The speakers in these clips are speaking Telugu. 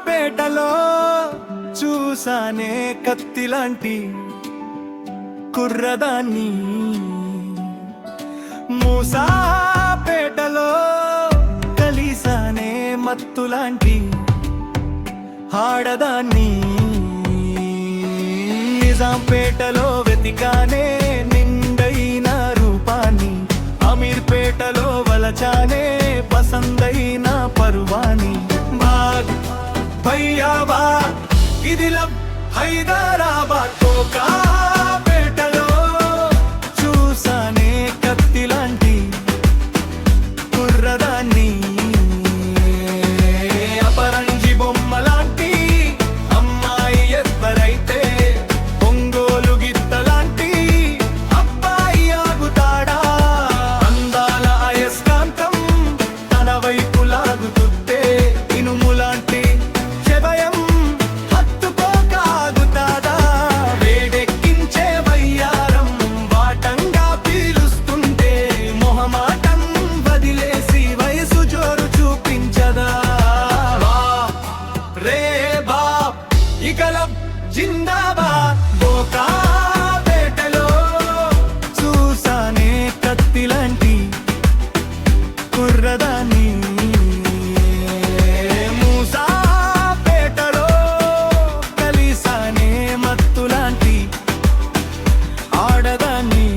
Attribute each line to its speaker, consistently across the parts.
Speaker 1: పేటలో చూసానే కత్తిలాంటి కుర్రదాన్ని, మూసాపేటలో కలిసానే మత్తులాంటి ఆడదాన్ని, నిజాంపేటలో వెతికానే నిండైన రూపాన్ని, అమీర్పేటలో వలచానే పసందైన పరువాని, భయ్యాబాద్ ఇదిలం హైదరాబాద్ కోకాపేటలో చూసానే కత్తిలాంటి కుర్రదాన్ని, అపరంజి బొమ్మలాంటి అమ్మాయి ఎవ్వరైతే ఒంగోలు గిత్తలాంటి అబ్బాయి ఆగుతాడా, అందాల అయస్కాంతం తన వైపు లాగుతుంటే ఇనుములాంటి శభయం హత్తుకోకాగుతాడా, వేడెక్కించే వయ్యారం వాటంగా పీలుస్తుంటే మొహమాటం వదిలేసి వయసు జోరు చూపించదా, రే బాప్ ఇకలం జిందాబాద్ కోకాపేటలో చూసానే కత్తిలాంటి కుర్రదాన్ని, మూసాపేటలో కలిసానే మత్తులాంటి ఆడదాన్ని.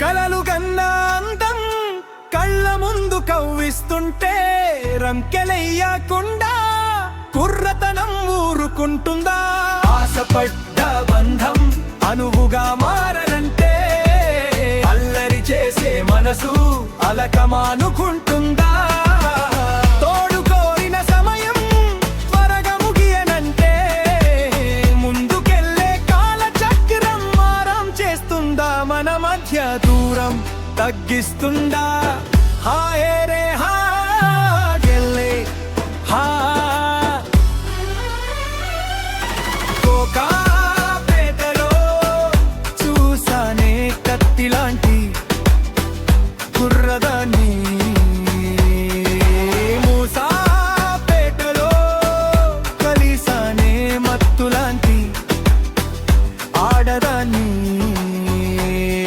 Speaker 1: కలలు కన్నా అందం కళ్ళ ముందు కవ్విస్తుంటే రంకెలెయ్యకుండా కుర్రతనం ఊరుకుంటుందా, ఆశపడ్డ బంధం అనువుగా మారనంటే అల్లరి చేసే మనసు అలకమానుకుంటుందా, తోడు కోరిన సమయం త్వరగా ముగియనంటే ముందుకెళ్ళే కాల చక్రం మారం చేస్తుందా, మన మధ్య దూరం తగ్గిస్తుందా.